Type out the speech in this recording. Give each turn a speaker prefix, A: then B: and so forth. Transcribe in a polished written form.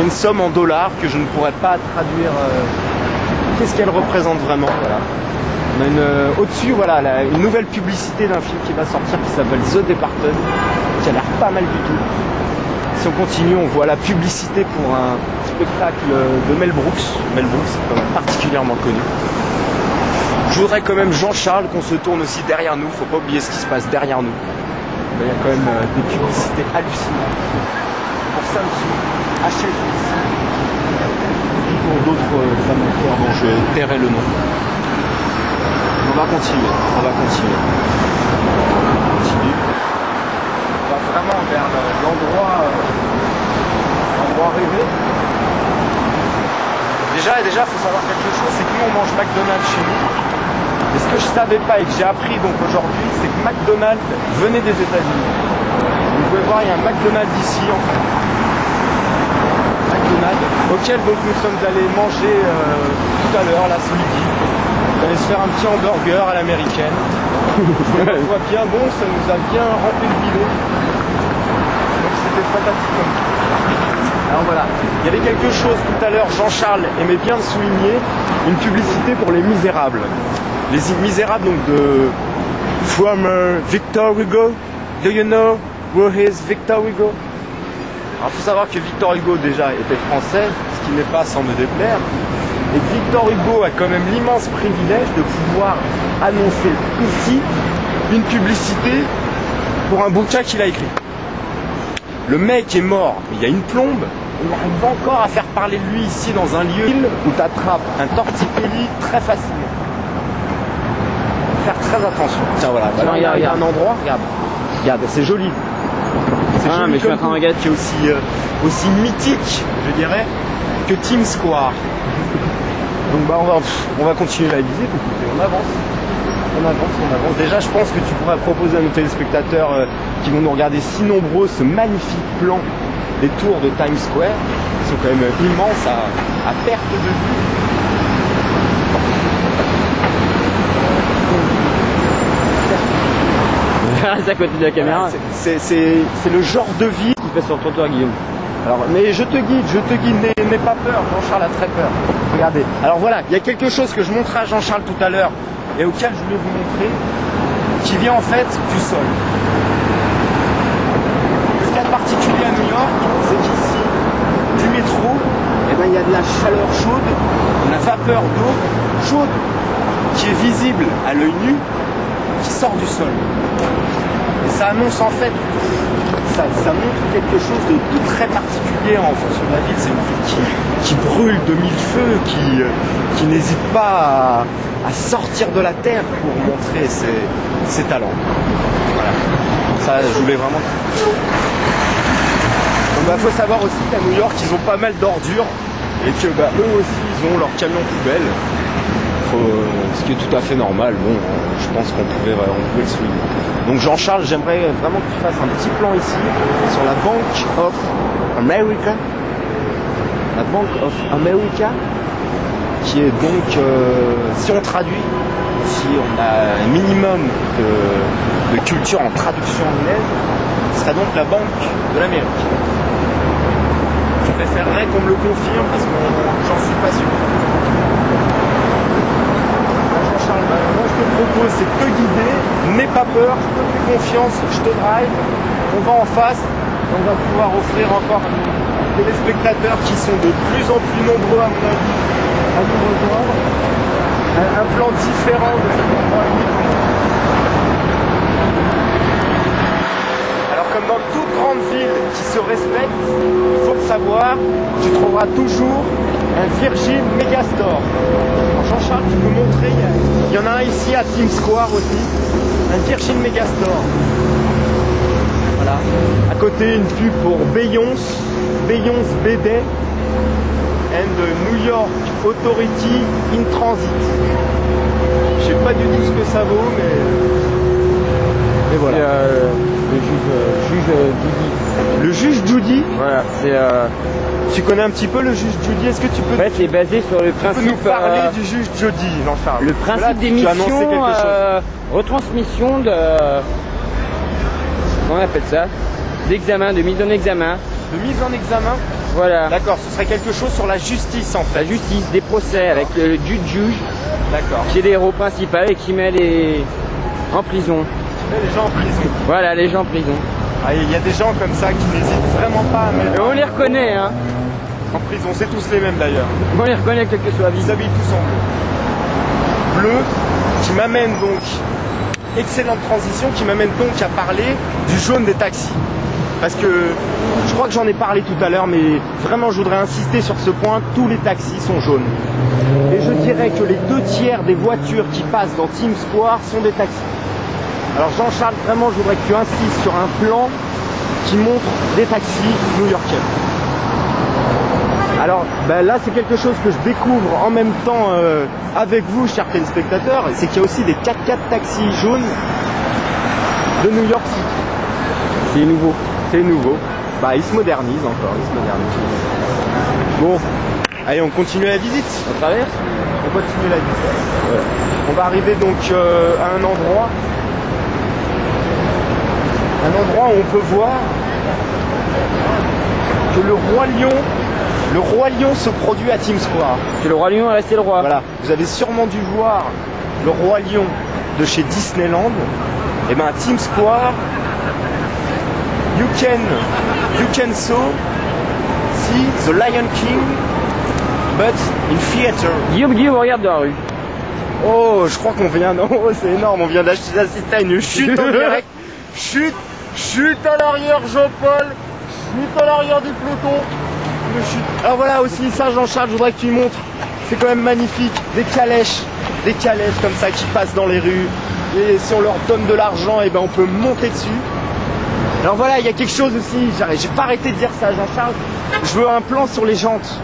A: une somme en dollars que je ne pourrais pas traduire. Qu'est-ce qu'elle représente vraiment, voilà. On a au-dessus, voilà, une nouvelle publicité d'un film qui va sortir qui s'appelle The Departed, qui a l'air pas mal du tout. Si on continue, on voit la publicité pour un spectacle de Mel Brooks. Mel Brooks est quand même particulièrement connu. Je voudrais quand même, Jean-Charles, qu'on se tourne aussi derrière nous. Faut pas oublier ce qui se passe derrière nous. Il y a quand même des publicités hallucinantes. Pour Samsung, HSBC, et pour d'autres amateurs dont je tairai le nom. On va continuer, on va continuer. On continue. On va vraiment vers l'endroit rêvé. Déjà, il faut savoir quelque chose, c'est que nous on mange McDonald's chez nous. Et ce que je savais pas et que j'ai appris donc aujourd'hui, c'est que McDonald's venait des États-Unis. Vous pouvez voir, il y a un McDonald's ici en fait. McDonald's, auquel donc nous sommes allés manger tout à l'heure, là, ce midi. On allait se faire un petit hamburger à l'américaine. Ça soit bien bon, ça nous a bien rempli le bidon. Donc c'était fantastique comme tout. Alors voilà, il y avait quelque chose tout à l'heure, Jean-Charles aimait bien le souligner, une publicité pour Les Misérables. Les Misérables donc de From Victor Hugo. Do you know who is Victor Hugo? Alors il faut savoir que Victor Hugo déjà était français, ce qui n'est pas sans me déplaire. Et Victor Hugo a quand même l'immense privilège de pouvoir annoncer ici une publicité pour un bouquin qu'il a écrit. Le mec est mort, il y a une plombe, il arrive encore à faire parler de lui ici dans un lieu où tu attrapes un torticolis très facilement. Faire très attention. Tiens voilà, il y a un endroit, regarde, c'est joli. C'est joli mais comme un gars qui est aussi mythique, je dirais, que Times Square. Donc bah on va continuer la visite, écoutez, on avance. Déjà je pense que tu pourrais proposer à nos téléspectateurs qui vont nous regarder si nombreux ce magnifique plan des tours de Times Square, qui sont quand même immenses à perte de vue.
B: C'est à côté de la caméra.
A: C'est le genre de vie
B: qui fait sur le trottoir, Guillaume.
A: Alors, mais je te guide, n'aie pas peur, Jean-Charles a très peur. Regardez. Alors voilà, il y a quelque chose que je montrais à Jean-Charles tout à l'heure et auquel je voulais vous montrer, qui vient en fait du sol. Ce qu'il y a de particulier à New York, c'est qu'ici, du métro, il y a de la chaleur chaude, de la vapeur d'eau chaude, qui est visible à l'œil nu, qui sort du sol. Et ça annonce en fait, ça montre quelque chose de très particulier en fonction de la ville. C'est une ville qui brûle de mille feux, qui n'hésite pas à sortir de la terre pour montrer ses talents. Voilà. Ça, je voulais vraiment. Donc, faut savoir aussi qu'à New York, ils ont pas mal d'ordures et que eux aussi, ils ont leur camion poubelle. Ce qui est tout à fait normal. Bon, je pense qu'on pouvait le souligner. Donc Jean-Charles, j'aimerais vraiment que tu fasses un petit plan ici sur la Bank of America. La Bank of America, qui est donc, si on traduit, si on a un minimum de culture en traduction anglaise, ce serait donc la Banque de l'Amérique. Je préférerais qu'on me le confirme parce que j'en suis pas sûr. Moi je te propose, c'est de te guider, n'aie pas peur, je te fais confiance, je te drive, on va en face, on va pouvoir offrir encore à nos téléspectateurs qui sont de plus en plus nombreux à mon avis à nous rejoindre, un plan différent de ce qu'on voit uniquement. Alors comme dans toute grande ville qui se respecte, il faut le savoir, tu trouveras toujours un Virgin Megastore. Jean-Charles, tu peux montrer, il y en a un ici à Times Square aussi, un Virgin Megastore. Voilà. À côté, une pub pour Beyoncé BD and New York Authority in Transit. Je sais pas du tout ce que ça vaut, mais voilà.
B: Le juge Judy.
A: Le juge Judy.
B: Voilà, c'est.
A: Tu connais un petit peu le juge Judy? Est-ce que tu peux?
B: Ouais, c'est basé sur le principe.
A: Tu peux nous parler du juge Judy, Jean-Charles?
B: Le principe d'émission, retransmission de. Comment on appelle ça? D'examen, de mise en examen.
A: de mise en examen.
B: Voilà.
A: D'accord, ce serait quelque chose sur la justice en fait.
B: La justice, des procès avec le juge
A: D'accord.
B: qui est le héros principal et qui met les en prison.
A: Les gens en prison.
B: Voilà, les gens en prison.
A: Ah, il y a des gens comme ça qui n'hésitent vraiment pas à mettre
B: Et on les reconnaît, hein.
A: en prison. C'est tous les mêmes d'ailleurs.
B: On les reconnaît quel que soit la vie.
A: Ils habillent tous en bleu. Bleu, qui m'amène donc, excellente transition, qui m'amène donc à parler du jaune des taxis. Parce que je crois que j'en ai parlé tout à l'heure, mais vraiment je voudrais insister sur ce point, tous les taxis sont jaunes. Et je dirais que les 2/3 des voitures qui passent dans Times Square sont des taxis. Alors Jean-Charles, vraiment je voudrais que tu insistes sur un plan qui montre des taxis new-yorkais. Alors là c'est quelque chose que je découvre en même temps avec vous, chers téléspectateurs, c'est qu'il y a aussi des 4x4 taxis jaunes de New York City.
B: C'est nouveau.
A: C'est nouveau. Bah ils se modernisent encore, ils se modernisent. Bon, allez on continue la visite.
B: On traverse.
A: On continue la visite.
B: Ouais.
A: On va arriver donc à un endroit où on peut voir que le Roi Lion se produit à Times Square.
B: Que le roi lion est resté le roi.
A: Voilà, vous avez sûrement dû voir le Roi Lion de chez Disneyland. Et bien à Times Square, you can see the Lion King, but in theater.
B: Guillaume regarde dans la rue.
A: Oh, je crois qu'on vient, non, c'est énorme, on vient d'assister à une chute en direct. Chute à l'arrière, Jean-Paul. Chute à l'arrière du peloton. Une chute. Alors voilà aussi, ça Jean-Charles, je voudrais que tu montres. C'est quand même magnifique. Des calèches comme ça qui passent dans les rues. Et si on leur donne de l'argent, et ben on peut monter dessus. Alors voilà, il y a quelque chose aussi, j'ai pas arrêté de dire ça Jean-Charles. Je veux un plan sur les jantes.